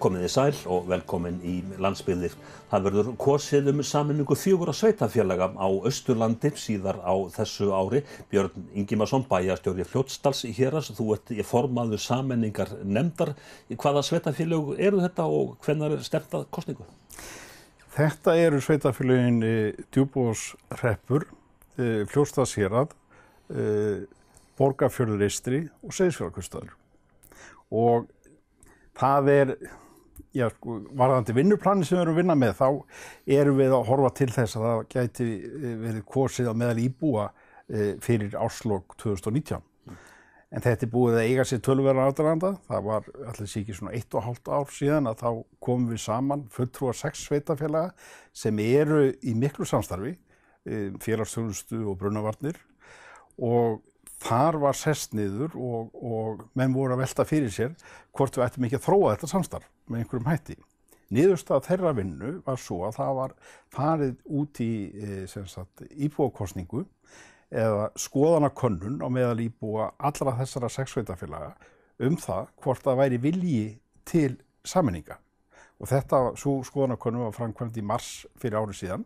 Komiði sæl og velkomin í landsbyggðir. Það verður kosið sameiningu 4 sveitarfélaga á Austurlandi síðar á þessu ári. Björn Ingimarsson, bæjarstjóri Fljótsdals héraðs, þú ert formaður sameiningar nefndar. Hvaða sveitarfélög eru þetta og hvenær er stefnt að kosningu? Þetta eru sveitarfélögin Djúpavogshreppur, Fljótsdals hérað, Borgarfjörður eystri og Seyðisfjarðarkaupstaður. Og það er, varðandi vinnuplani sem við erum að vinna með, þá erum við að horfa til þess að það gæti verið kosið á meðal íbúa fyrir árslok 2019. En þetta er búið að eiga sér töluverðan aðdraganda. Það var allir sé ekki svona 1,5 ár síðan að þá komum við saman fulltrúar 6 sveitarfélaga sem eru í miklu samstarfi, félagsþjónustu og brunavarnir, og þar var sest niður og menn voru að velta fyrir sér hvort við ættum ekki að þróa þetta samstarf með einhverjum hætti. Niðurstaða þeirra vinnu var svo að það var farið út í íbúakosningu eða skoðanakönnun á meðal íbúa allra þessara 6 sveitarfélaga það hvort það væri vilji til sameininga. Og sú skoðanakönnun var framkvæmd í mars fyrir ári síðan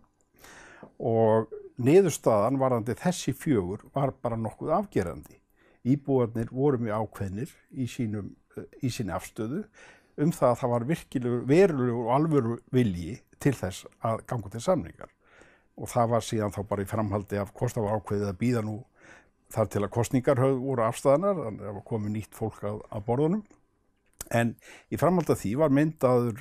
og niðurstaðan varðandi þessi 4 var bara nokkuð afgerandi. Íbúarnir voru mjög ákveðnir í sinni afstöðu það að það var verulegur og alvöru vilji til þess að ganga til sameiningar. Og það var síðan þá bara í framhaldi af hvort það var ákveðið að bíða nú þar til að kosningar voru afstæðanar, þannig að það var komið nýtt fólk að borðunum. En í framhaldi af því var myndaður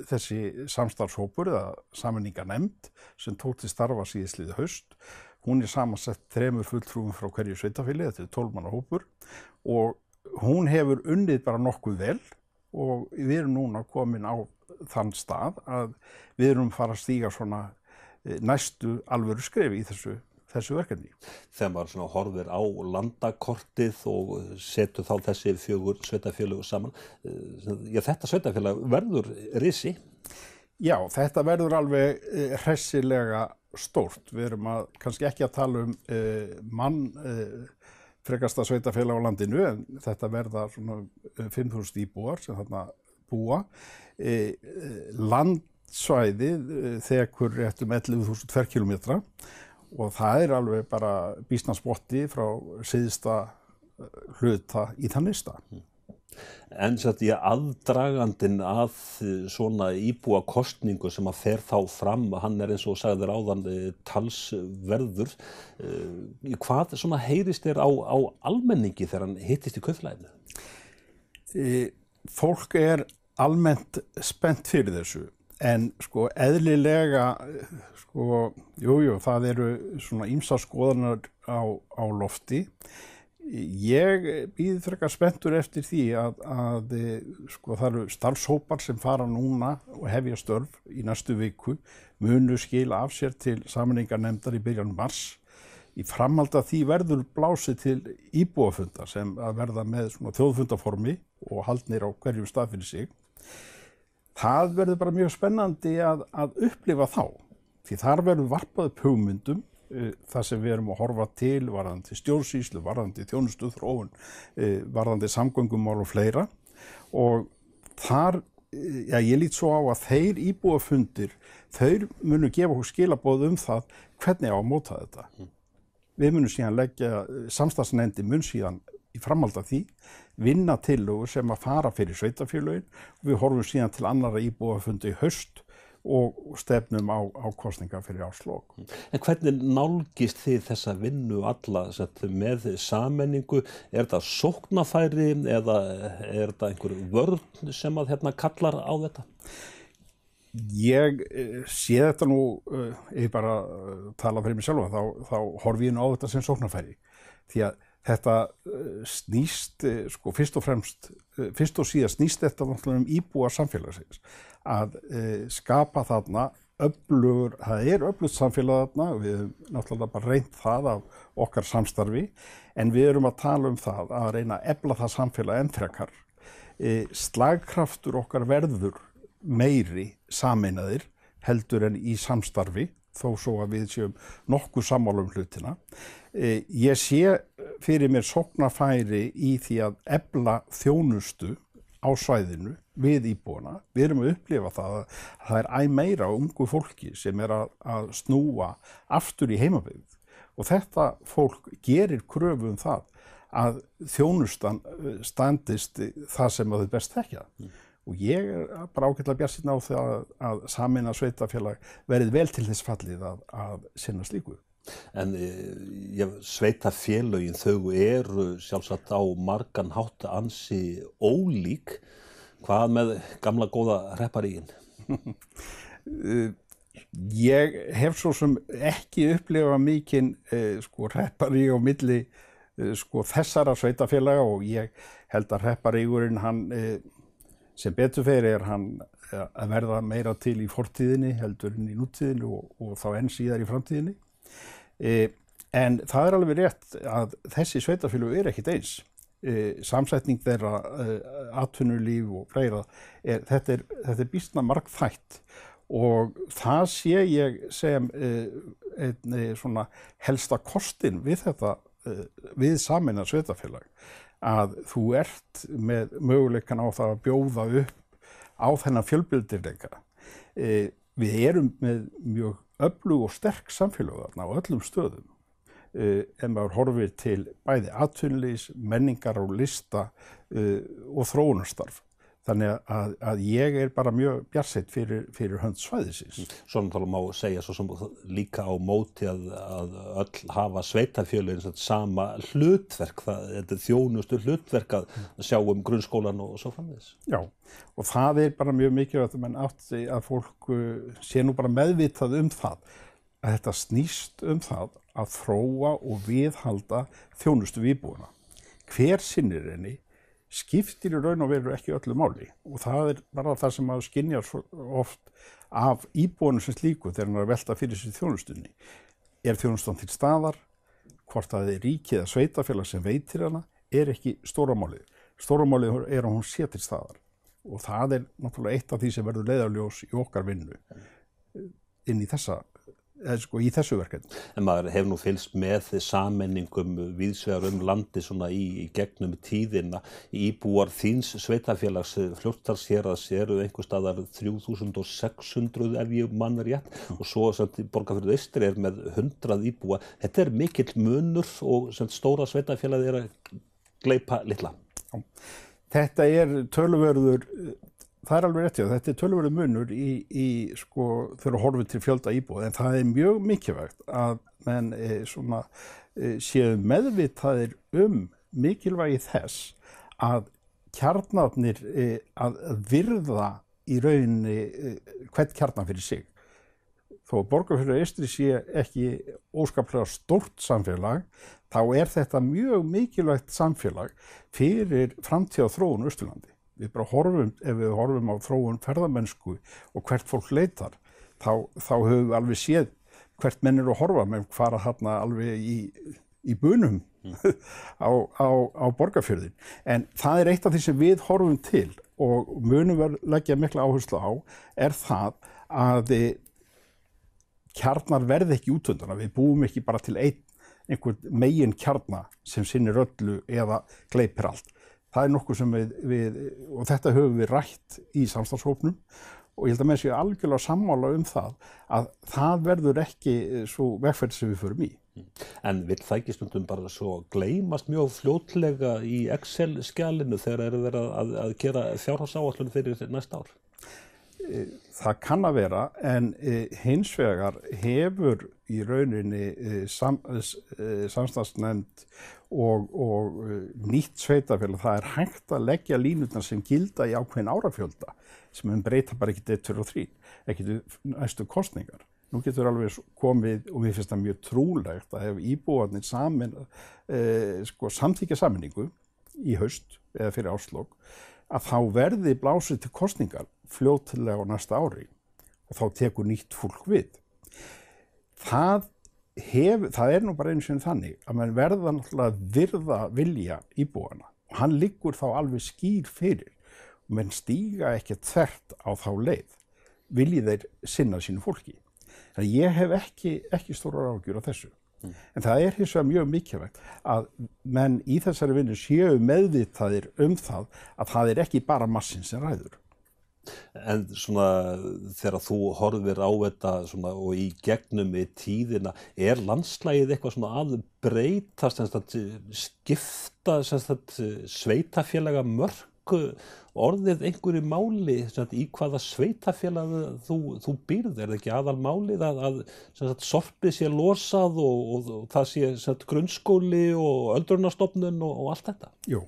þessi samstarfshópur eða sameiningarnefnd sem tók til starfa síðastliðið haust. Hún er samansett 3 fulltrúum frá hverju sveitarfélagi, þetta er 12 manna hópur, og hún hefur unnið bara nokkuð vel og við erum núna komin á þann stað að við erum fara að stíga svona næstu alvöru skref í þessu verkefni. Þegar maður horfir á landakortið og setur þá þessi 4 sveitarfélög saman, þetta sveitarfélag verður risi? Já, þetta verður alveg hressilega stórt. Við erum kannski ekki að tala frekasta sveitarfélag á landinu, en þetta verða svona 5.000 íbúar sem þarna búa. Landsvæðið þekur rétt 11.000 ferkílómetra og það er alveg bara býsna spotti frá syðsta hluta í þann lista. En aðdragandinn að svona íbúakosningu sem að fer þá fram, hann er eins og sagðir áðan talsverður. Hvað heyrist þér á almenningi þegar hann hittist í kaupfélaginu? Fólk er almennt spennt fyrir þessu, en eðlilega, það eru svona ýmsar skoðanir á lofti. Ég bíð frekar spenntur eftir því að það eru starfshópar sem fara núna og hefja störf í næstu viku, munu skila af sér til sameiningarnefndar í byrjan mars. Í framhaldi af því verður blásið til íbúafunda sem að verða með svona þjóðfundaformi og haldnir á hverjum stað fyrir sig. Það verður bara mjög spennandi að upplifa þá, því þar verður varpað upp hugmyndum, það sem við erum að horfa til varðandi stjórnsýslu, varðandi þjónustuþróun, varðandi samgöngumál og fleira. Og þar, ég lít svo á að þeir íbúafundir, þeir munu gefa okkur skilaboð það hvernig á að móta þetta. Við munum síðan leggja, samstarfsnefndin mun síðan í framhaldi af því vinna tillögur sem að fara fyrir sveitarfélögin og við horfum síðan til annarra íbúafundi í haust og stefnum á kosningar fyrir árslok. En hvernig nálgist þið þessa vinnu alla með sameiningu? Er það sóknarfæri eða er það einhver vörn sem að kallar á þetta? Ég sé þetta nú, ég bara tala fyrir mig sjálfa, þá horfi ég nú á þetta sem sóknarfæri. Því að þetta snýst, fyrst og síðast snýst þetta íbúa samfélagsins. Að skapa þarna það er öflugt samfélag þarna, við höfum náttúrulega bara reynt það af okkar samstarfi, en við erum að tala það að reyna að efla það samfélag enn frekar. Slagkraftur okkar verður meiri sameinaðir heldur en í samstarfi, þó svo að við séum nokkuð sammála hlutina. Ég sé fyrir mér sóknarfæri í því að efla þjónustu á svæðinu við íbúana. Við erum að upplifa það að það er æ meira ungu fólki sem er að snúa aftur í heimabyggð og þetta fólk gerir kröfu það að þjónustan standist það sem þau best þekkja. Og ég er bara ágætlega bjartsýnn á það að sameina sveitarfélag verið vel til þess fallið að sinna slíku. En sveitarfélögin þau eru sjálfsagt á margan hátt ansi ólík. Hvað með gamla góða hrepparígin? Ég hef svo sem ekki upplifað mikinn hrepparíg á milli þessara sveitarfélaga og ég held að hrepparígurinn hann sem betur fer hann að verða meira til í fortíðinni heldur en í nútíðinni og þá enn síðar í framtíðinni. En það er alveg rétt að þessi sveitarfélög ekkert eins. Samsetning þeirra, atvinnulíf og fleira, þetta er býsna margþætt og það sé ég sem svona helsta kostin við þetta, við sameina sveitarfélag, að þú ert með möguleikan á það að bjóða upp á þennan fjölbreytileika. Við erum með mjög öflug og sterk samfélög þarna á öllum stöðum. Ef maður horfir til bæði atvinnulífs, menningar og lista og þróunarstarf. Þannig að ég er bara mjög bjartsýnn fyrir hönd svæðisins. Svona má segja svo sem líka á móti að öll hafa sveitarfélögin sama hlutverk, þetta er þjónustu hlutverk að sjá grunnskólan og svo framvegis. Já, og það er bara mjög mikilvægt að fólk sé nú bara meðvitað það, að þetta snýst það að þróa og viðhalda þjónustu við íbúana. Hver sinnir henni skiptir í raun og veru ekki öllu máli og það er bara það sem maður skynjar oft af íbúanum sem slíku þegar hann er að velta fyrir sér þjónustunni. Er þjónustan til staðar, hvort það er ríki eða sveitarfélag sem veitir hana, er ekki stóra málið. Stóra málið er að hún sé til staðar og það er náttúrulega eitt af því sem verður leiðarljós í okkar vinnu inn í þessu verkefni. En maður hefur nú fylgst með sameiningum víðsvegar landi svona í gegnum tíðina. Íbúar þíns sveitarfélags Fljótsdalshéraðs eru einhvers staðar 3600 ef ég man rétt og svo Borgarfjörður Eystri er með 100 íbúa. Þetta er mikill munur og stóra sveitarfélagið er að gleypa litla. Já. Þetta er töluverður. Það er alveg rétt, já, þetta er töluverður munur þegar horfið til fjölda íbúa, en það er mjög mikilvægt að menn séu meðvitaðir mikilvægi þess að kjarnarnir að virða í rauninni hvern kjarnan fyrir sig. Þó Borgarfjörður Eystri sé ekki óskaplega stórt samfélag, þá er þetta mjög mikilvægt samfélag fyrir framtíð og þróun á Austurlandi. Ef við horfum á þróun ferðamennsku og hvert fólk leitar, þá höfum við alveg séð hvert menn eru að horfa með fara þarna alveg í bunum á Borgarfjörðin. En það er eitt af því sem við horfum til og munum leggja mikla áherslu á, er það að kjarnar verði ekki útvöndana. Við búum ekki bara til einhvern megin kjarna sem sinnir öllu eða gleypir allt. Það er nokkuð sem og þetta höfum við rætt í samstarfshópnum og ég held að menn séu algjörlega sammála að það verður ekki svo vegferð sem við förum í. En vill það ekki stundum bara svo gleymast mjög fljótlega í Excel-skjalinu þegar verið að gera fjárhagsáætlun fyrir næsta ár? Það kann að vera, en hins vegar hefur í rauninni samstarfsnefnd og nýtt sveitarfélag, það er hægt að leggja línurnar sem gilda í ákveðin árafjölda sem breyta bara ekki 1, 2 og 3, ekki næstu kosningar. Nú getur alveg komið, og mér finnst það mjög trúlegt að ef íbúarnir samþykkja sameiningu í haust eða fyrir árslok, að þá verði blásið til kosningar fljótlega á næsta ári og þá tekur nýtt fólk við. Það er nú bara einu sinni þannig að mann verða náttúrulega að virða vilja íbúana og hann liggur þá alveg skýr fyrir og menn stíga ekki þvert á þá leið, vilji þeir sinna sínu fólki. Þannig ég hef ekki stórar áhyggjur af þessu. En það er hins vegar mjög mikilvægt að menn í þessari vinnu séu meðvitaðir það að það er ekki bara massinn sem ræður. En svona þegar þú horfir á þetta svona og í gegnum í tíðina, landslagið eitthvað svona að breytast, sem sagt, skipta sem sagt, sveitafélaga mörk orðið einhverju máli, sem sagt, í hvaða sveitafélag þú býrð? Það ekki aðal málið að sem sagt, sorpið sé losað og það sé sem sagt, grunnskóli og öldrunarstofnun og allt þetta? Jú,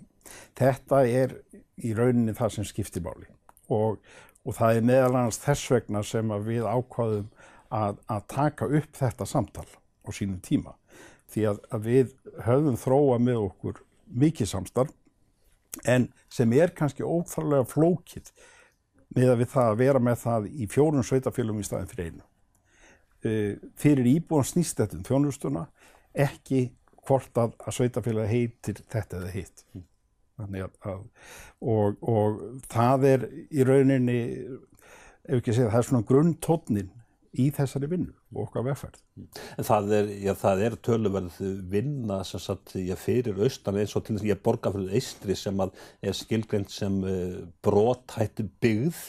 þetta í rauninni það sem skiptir máli og það meðal annars þess vegna sem að við ákváðum að taka upp þetta samtal á sínum tíma. Því að við höfum þróað með okkur mikið samstarf en sem kannski óþarflega flókið miðað við það að vera með það í 4 sveitarfélögum í staðinn fyrir 1. Fyrir íbúan snýst þetta þjónustuna, ekki hvort að sveitarfélagi heitir þetta eða hitt. Þannig og það í rauninni, ef ekki segja, það svona grunntónninn í þessari vinnu og okkar vegferð. En það töluverð vinna sem sagt, fyrir austan eins og til þess að Borgarfjörður eystri sem skilgreind sem brothætt byggð.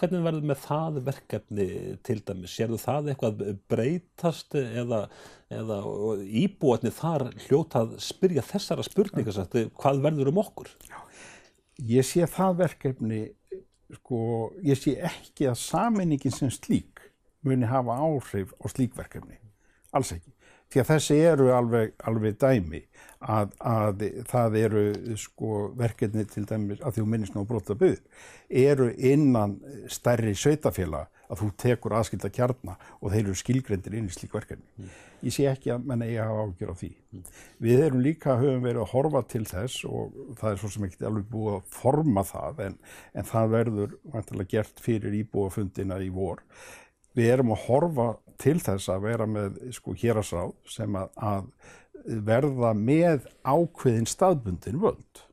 Hvernig verður með það verkefni til dæmis? Sérðu það eitthvað breytast eða íbúarnir þar hljóta að spyrja þessara spurningar, sagt, hvað verður okkur? Ég sé það verkefni, ég sé ekki að sameiningin sem slík muni hafa áhrif á slík verkefni, alls ekki. Því að þessi eru alveg dæmi að það eru verkefni til dæmis að því þú minnist nú á brotna byggð, eru innan stærri sveitafélaga að þú tekur aðskilda kjarna og þeir eru skilgreindir inn í slík verkefni. Ég sé ekki að menn eigi að hafa áhyggjur á því. Við höfum verið að horfa til þess og það svo sem ekki alveg búið að forma það en það verður væntanlega gert fyrir íbúafundina í vor. Við erum að horfa til þess að vera með héraðsráð sem að verða með ákveðin staðbundin völd.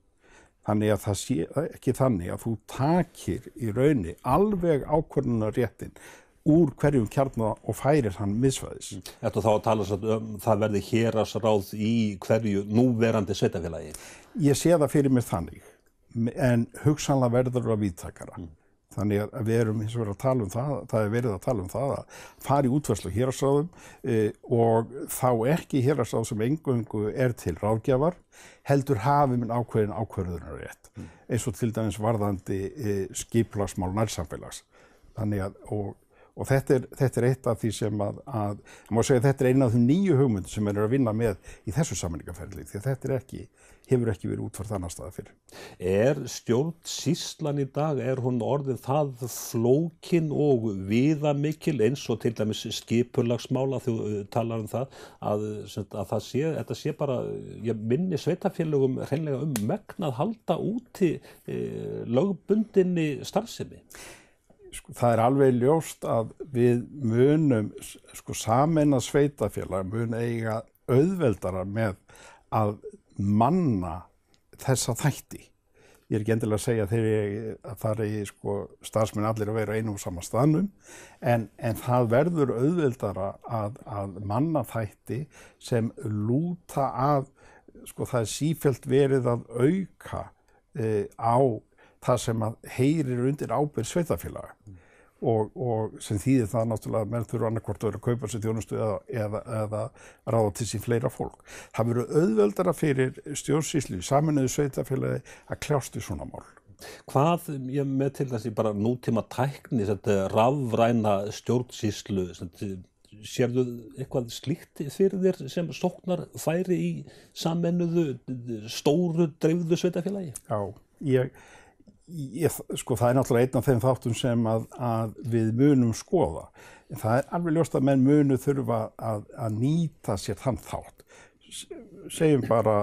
Þannig að það sé ekki þannig að þú takir í raunni alveg ákvörðunarréttinn úr hverjum kjarna og færir hann miðsvæðis. Ertu þá að tala það verði héraðsráð í hverju núverandi sveitafélagi? Ég sé það fyrir mér þannig, en hugsanlega verður það víðtækara. Þannig að við erum hins vegar að tala það verið að tala það að fara í útfærslu héraðsráðum og þá ekki héraðsráð sem eingöngu til ráðgjafar, heldur hafi minn ákvörðunarrétt, eins og til dæmis varðandi skipulagsmál nærsamfélags. Þannig að og þetta eitt af því sem að má segja þetta eina af þeim nýju hugmyndum sem að vinna með í þessu sameiningarferli, því að þetta hefur ekki verið útfært annars staðar fyrir. Stjórnsýslan í dag, hún orðin það flókin og viðamikil eins og til dæmis skipulagsmála, þú talar það, að þetta sé bara, minni sveitafélögum hreinlega megnað halda úti lögbundinni starfsemi? Það alveg ljóst að við munum sameina sveitafélag mun eiga auðveldara með að manna þessa þætti. Ég ekki endilega að segja að það starfsmenn allir að vera einum og sama staðnum, en það verður auðveldara að manna þætti sem lúta að, það sífellt verið að auka á það sem að heyrir undir ábyrgð sveitafélaga og sem þýðir það náttúrulega að menn þurfa annarkvort að vera að kaupa sér þjónustu eða ráða til sín fleira fólk. Það verður auðveldara fyrir stjórnsýslu í sameinuðu sveitafélagi að kljást í svona mál. Hvað með til þessi bara nútíma tækni, rafræna stjórnsýslu, sérðu eitthvað slíkt fyrir þér sem sóknar færi í sameinuðu stóru dreifðu sveitafélagi? Já, það náttúrulega einn af þeim þáttum sem að við munum skoða. En það alveg ljóst að menn munu þurfa að nýta sér þann þátt. Segjum bara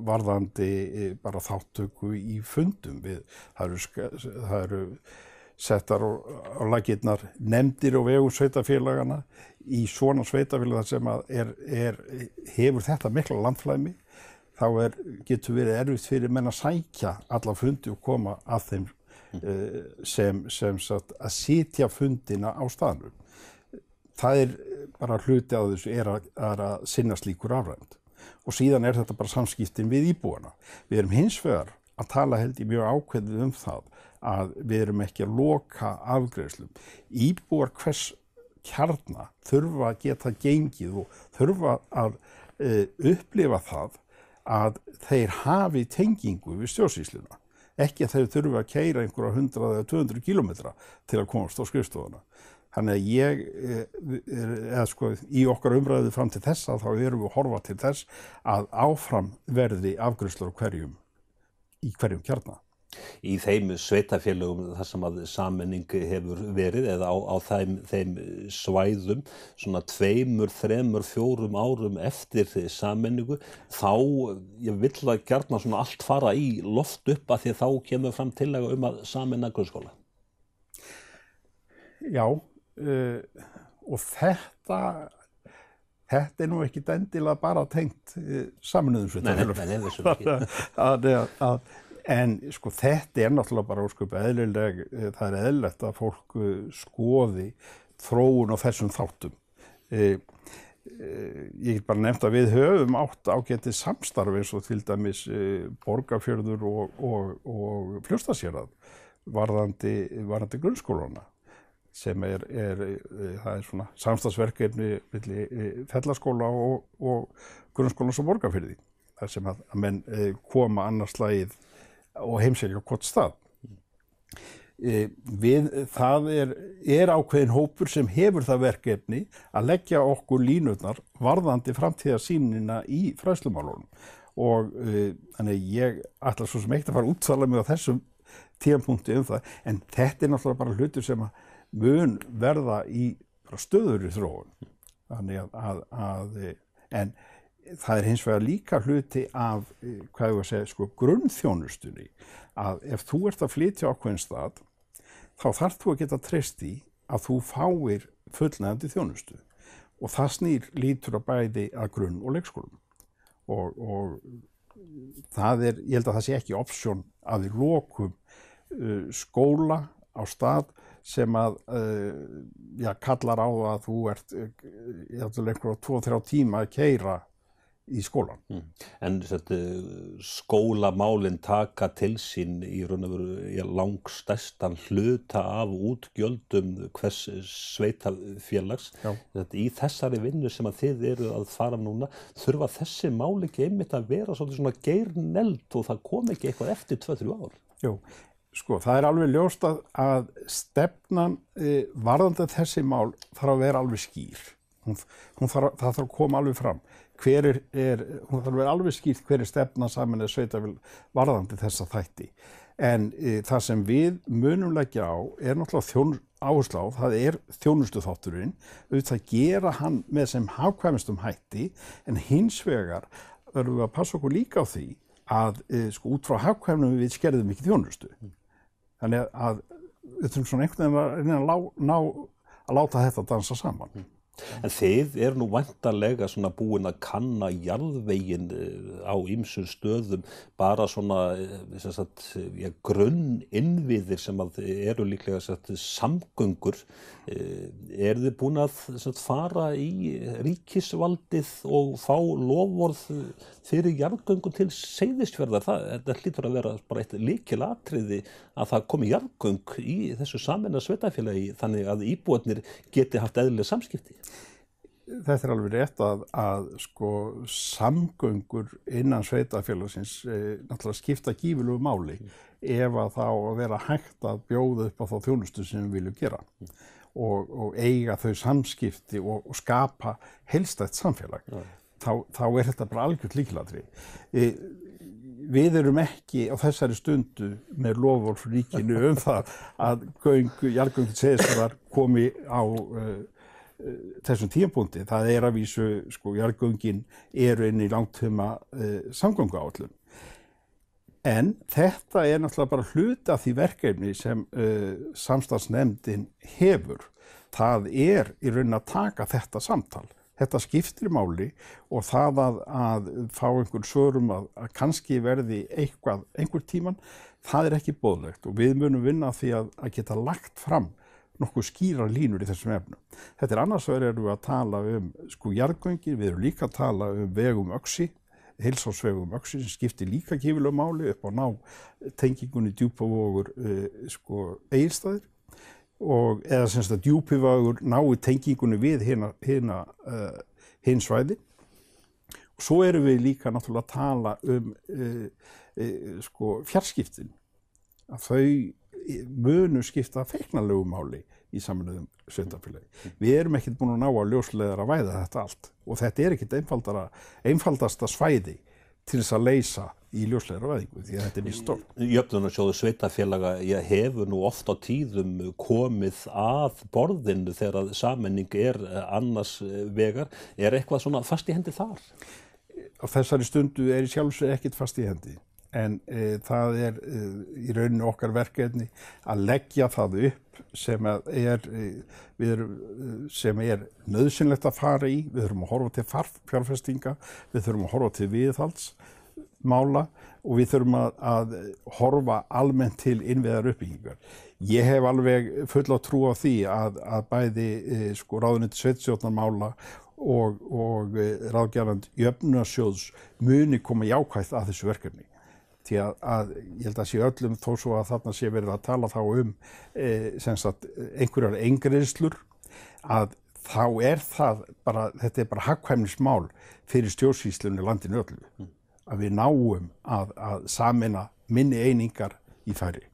varðandi bara þáttöku í fundum. Það eru settar á laggirnar nefndir og vegum sveitafélagana í svona sveitafélag sem hefur þetta mikla landflæmi. Þá getur verið erfitt fyrir menn að sækja alla fundi og koma að þeim sem sagt að sitja fundina á staðnum. Það bara hluti af þessu að sinna slíkur rafrænt. Og síðan þetta bara samskiptin við íbúana. Við erum hins vegar að tala held ég mjög ákveðið það að við erum ekki að loka afgreiðslum. Íbúar hvers kjarna þurfa að geta gengið og þurfa að upplifa það að þeir hafi tengingu við stjórnsýsluna. Ekki að þeir þurfa að keyra einhverja 100 eða 200 kilometra til að komast á skrifstofuna. Þannig að í okkar umræðu fram til þessa þá erum við að horfa til þess að áfram verði afgreiðslur í hverjum kjarna. Í þeim sveitafélögum þar sem að sameining hefur verið eða á þeim svæðum svona 2, 3, 4 árum eftir sameiningu þá vill að gjarna svona allt fara í loft upp að því að þá kemur fram tillaga að sameina grunnskóla. Já, og þetta nú ekki endilega bara tengt sameinuðum sveitafélögum. Nei, en sko þetta náttúrulega bara ósköp eðlileg, það eðlilegt að fólk skoði þróun á þessum þáttum. Ég get bara nefnt að við höfum átt ágætis samstarf eins og til dæmis Borgarfjörður og Fljótsdalshérað varðandi grunnskólana sem það svona samstarfsverkefni milli Fellaskóla og grunnskólans á Borgarfirði þar sem að menn koma annars slagið og heimsækja hvort stað. Það er ákveðin hópur sem hefur það verkefni að leggja okkur línurnar varðandi framtíðarsýnina í fræðslumálunum og þannig ég ætla svo sem eitt að fara útsala mig á þessum tímapunkti það, en þetta náttúrulega bara hlutur sem að mun verða í stöðugri þróun. Þannig en það hins vegar líka hluti af, hvað ég að segja, grunnþjónustunni, að ef þú ert að flytja ákveðinn stað, þá þarf þú að geta treyst í að þú fáir fullnægjandi þjónustu og það lítur að bæði að grunn- og leikskólum. Og það ég held að það sé ekki option að við lokum skóla á stað sem að kallar á að þú ert einhverja 2-3 tíma að keyra í skólan. En skólamálin taka til sín í raun og veru langstærstan hluta af útgjöldum hvers sveitafélags. Í þessari vinnu sem að þið eru að fara núna, þurfa þessi mál ekki einmitt að vera svona geirneld og það kom ekki eitthvað eftir 2-3 ár? Jú, það alveg ljóst að stefnan varðandi þessi mál þarf að vera alveg skýr. Það þarf að koma alveg fram. Hún þarf að vera alveg skýrt hver stefna sameinaðra sveitarfélaga varðandi þessa þætti. En það sem við munum leggja á náttúrulega áhersla á, það þjónustuþátturinn, auðvitað gera hann með sem hagkvæmustum hætti, en hins vegar verðum við að passa okkur líka á því að út frá hagkvæmnum við skerðum ekki þjónustu. Þannig að við þurfum svona einhvern veginn að láta þetta dansa saman. En þið nú væntanlega svona búin að kanna jarðveginn á ýmsum stöðum, bara svona grunninnviðir sem að eru líklega samgöngur. Þið búin að fara í ríkisvaldið og fá loforð fyrir jarðgöngum til Seyðisfjarðar? Þetta hlýtur að vera bara eitt lykilatriði að það komi jarðgöng í þessu sameinaða sveitarfélagi þannig að íbúarnir geti haft eðlileg samskipti. Þetta alveg rétt að samgöngur innan sveitarfélagsins náttúrulega skipta gífurlegu máli ef að það á að vera hægt að bjóða upp á þá þjónustu sem við viljum gera og eiga þau samskipti og skapa heildstætt samfélag. Þá þetta bara algjört lykilatriði. Við erum ekki á þessari stundu með loforð frá ríkinu það að jarðgöng til Seyðisfjarðar komi á þessum tímapunkti. Það að vísu, jarðgöngin eru inn í langtíma samgönguáætlun. En þetta náttúrulega bara hluti af því verkefni sem samstarfsnefndin hefur. Það í raun að taka þetta samtal. Þetta skiptir máli og það að fá einhver svörum að kannski verði einhver tíman, það ekki boðlegt og við munum vinna því að geta lagt fram nokkuð skýrar línur í þessum efnum. Þetta annars vegar erum við að tala jarðgöngin, við erum líka að tala veg Öxi heilsársvegum Öxi sem skiptir líka gífurlegu máli upp á ná tengingunni Djúpavogur Egilsstaðir og eða sem sagt að Djúpivogur nái tengingunni við hin svæði. Og svo erum við líka náttúrulega að tala fjarskiptin, að þau munu skipta feiknarlegu máli í sameinuðum sveitarfélagi. Við erum ekkert búin að ná að ljósleiðara væða þetta allt og þetta ekkert einfaldasta svæði til þess að leysa í ljósleiðara væðingu því að þetta mjög stórt. Jöfnunarsjóður sveitarfélaga hefur nú oft á tíðum komið að borðinu þegar sameining annars vegar. Eitthvað svona fast í hendi þar? Á þessari stundu í sjálfsög ekkert fast í hendi. En það í rauninni okkar verkefni að leggja það upp sem er nauðsynlegt að fara í. Við þurfum að horfa til fjárfestinga, við þurfum að horfa til viðhaldsmála og við þurfum að horfa almennt til innviðar uppbyggingar. Ég hef alveg fulla trú á því að bæði ráðuneyti sveitarstjórnarmála og ráðgjafandi jöfnunarsjóðs muni koma jákvætt að þessu verkefni. Því að ég held að sé öllum þó svo að þarna sé verið að tala þá einhverjar eingreiðslur að þá þetta bara hagkvæmnismál fyrir stjórnsýslunni í landinu öllu. Að við náum að sameina minni einingar í færri.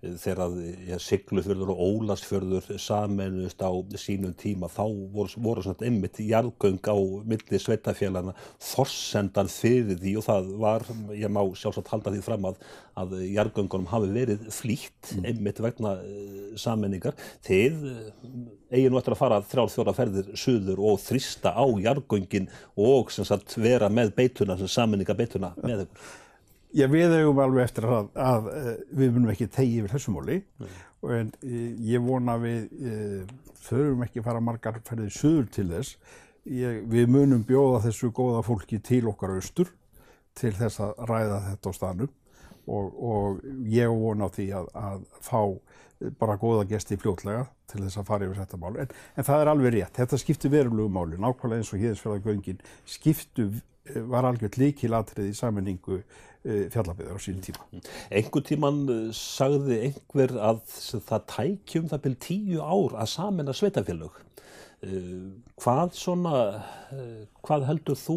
Þegar Siglufjörður og Ólafsfjörður sameinuðust á sínum tíma þá voru svona einmitt jarðgöng á milli sveitarfélaganna forsendan fyrir því og það var, ég má sjálfsagt halda því fram að jarðgöngunum hafi verið flýtt einmitt vegna sameiningar. Þið eigið nú eftir að fara 3-4 ferðir suður og þrýsta á jarðgöngin og sem sagt vera með beituna, sameiningabeituna með ykkur. Já, við eigum alveg eftir að við munum ekki teyja yfir þessu máli en ég vona að við þurfum ekki að fara margar ferðir suður til þess. Við munum bjóða þessu góða fólki til okkar austur til þess að ræða þetta á staðnum og ég vona á því að fá bara góða gesti fljótlega til þess að fara yfir þetta mál. En það er alveg rétt, þetta skiptir verulegu máli, nákvæmlega eins og Héðinsfjarðargöngin var algjört lykilatriði í sameiningu Fjallabyggðar á sínum tíma. Einhvern tímann sagði einhver að það tæki það bil 10 ár að sameina sveitarfélög. Hvað heldur þú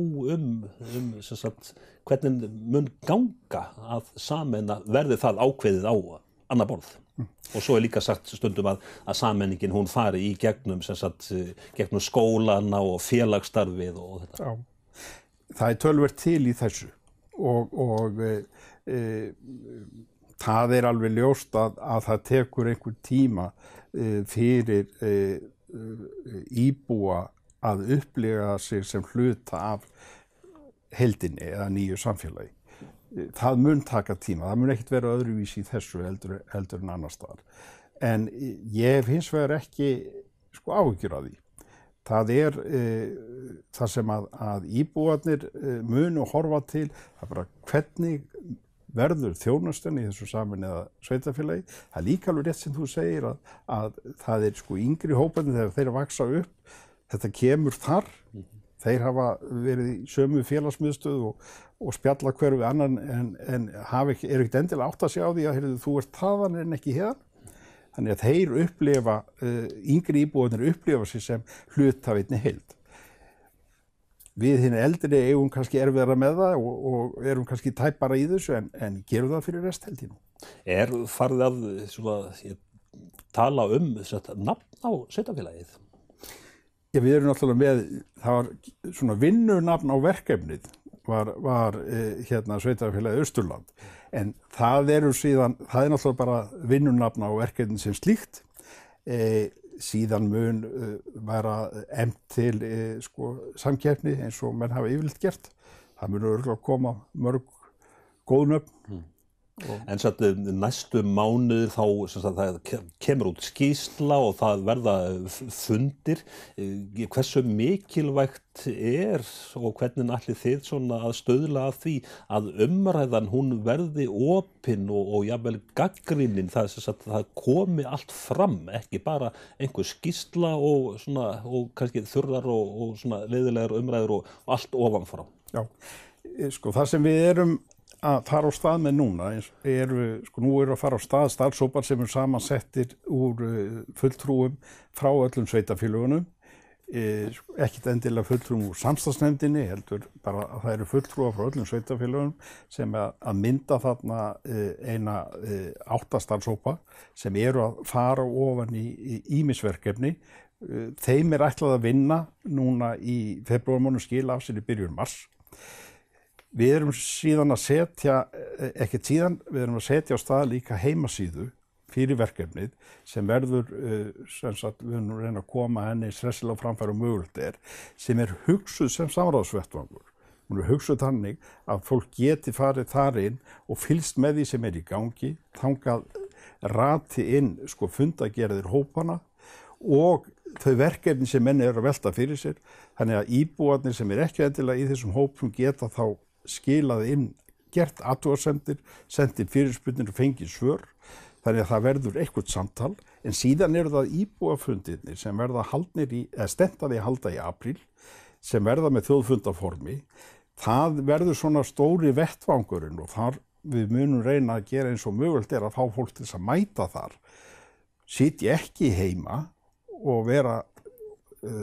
hvernig mun ganga að sameina verði það ákveðið á annað borð? Og svo líka sagt stundum að sameiningin hún fari í gegnum skólana og félagsstarfið og þetta. Já. Það töluvert til í þessu og það alveg ljóst að það tekur einhver tíma fyrir íbúa að upplifa sig sem hluta af heildinni eða nýju samfélagi. Það mun taka tíma, það mun ekkert vera öðruvísi í þessu heldur en annars staðar. En ég hef hins vegar ekki áhyggjur af því. Það það sem að íbúarnir munu horfa til, það bara hvernig verður þjónustan í þessu sameinaða sveitarfélagi. Það líka alveg rétt sem þú segir að það yngri hóparnir þegar þeir vaksa upp, þetta kemur þar. Þeir hafa verið í sömu félagsmiðstöð og spjalla hver við annan en ekkert endilega átt að segja á því að þú ert þaðan en ekki héðan. Þannig að þeir upplifa, yngri íbúarnir upplifa sig sem hluta af einni heild. Við hinn eldri eigum kannski erfiðara með það og erum kannski tæpara í þessu en gerum það fyrir restheldinu. Farið að tala nafn á sveitarfélagið? Já, við erum náttúrulega með, það var svona vinnunafn á verkefnið var sveitarfélagið Austurland. En það er náttúrulega bara vinnunafn á verkefnin sem slíkt. Síðan mun vera efnt til samkeppni eins og menn hafa yfirleitt gert. Það mun örugglega koma mörg góð nöfn. En næstu mánuðir þá það kemur út skýrsla og það verða fundir. Hversu mikilvægt og hvernig ætlið þið að stuðla að því að umræðan hún verði opin og jafnvel gagnrýnin, það komi allt fram, ekki bara einhver skýrsla og kannski þurrar og leiðilegar umræður og allt ofanfrá? Já. Sko, það sem við erum að fara á stað með núna nú eru að fara á stað starfshópar sem samansettir úr fulltrúum frá öllum sveitarfélögunum, ekkert endilega fulltrúum úr samstarfsnefndinni, heldur bara að það eru fulltrúar frá öllum sveitarfélögunum sem að mynda þarna eina 8 starfshópa sem eru að fara ofan í ýmisverkefni. Þeim ætlað að vinna núna í febrúarmánuði, skila af sér í byrjun mars. Við erum síðan að setja, við erum að setja á stað líka heimasíðu fyrir verkefnið sem verður, við erum að reyna að koma henni stressilega framfæri og mögulegt sem hugsuð sem samráðsvettvangur. Hún hugsuð þannig að fólk geti farið þar inn og fylgst með því sem í gangi, þangað rati inn fundagerðir hópana og þau verkefni sem menn eru að velta fyrir sér, þannig að íbúarnir sem ekki endilega í þessum hópum geta þá skilað inn, gert athugasemdir, sendir fyrirspurnir og fengið svör, þannig að það verður eitthvað samtal, en síðan eru það íbúafundirnir sem verða stefnt að halda í apríl, sem verða með þjóðfundaformi. Það verður svona stóri vettvangurinn og þar við munum reyna að gera eins og mögulegt að fá fólk til að mæta þar, sitja ekki heima og vera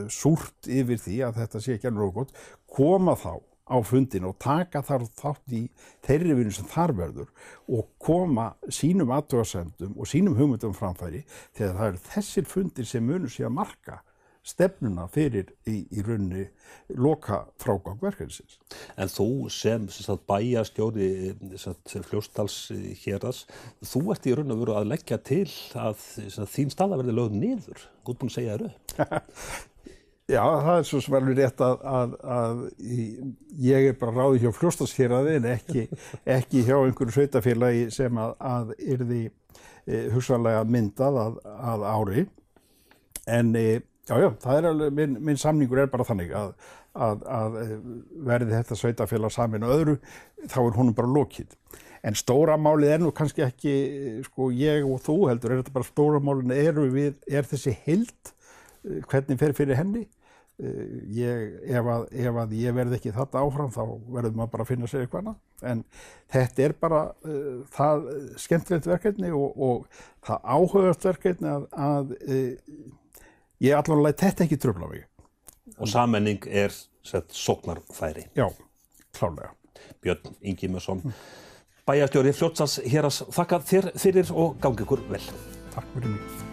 súrt yfir því að þetta sé ekki alveg gott, koma þá á fundin og taka þar þátt í þeirri vinnu sem þar verður og koma sínum athugasemdum og sínum hugmyndum framfæri, þegar það eru þessir fundir sem munur sig að marka stefnuna fyrir í rauninni loka frágang verkefnisins. En þú sem bæjarstjóri Fljótsdals héraðs, þú ert í raun og veru að leggja til að þín staða verði lögð niður. Þú ert búin að segja þér upp. Já, það svo sem alveg rétt að ég bara ráðið hjá Fljótsdalshéraði en ekki hjá einhverju sveitarfélagi sem að yrði hugsanlega myndað að ári. En já, það alveg, minn samningur bara þannig að verði þetta sveitarfélag samin öðru, þá honum bara lokið. En stóra málið nú kannski ekki, ég og þú heldur, þetta bara stóra málin þessi heild, hvernig fer fyrir henni. Ef að ég verði ekki þarna áfram, þá verður maður bara að finna sér eitthvað annað. En þetta bara það skemmtilegt verkefni og það áhugavert verkefni að ég allavega læt þetta ekki trufla mig. Og sammenning sóknarfæri. Já, klárlega. Björn Ingimarsson, bæjarstjóri Fljótsdals héraðs, þakka þér fyrir og gangi ykkur vel. Takk fyrir mig.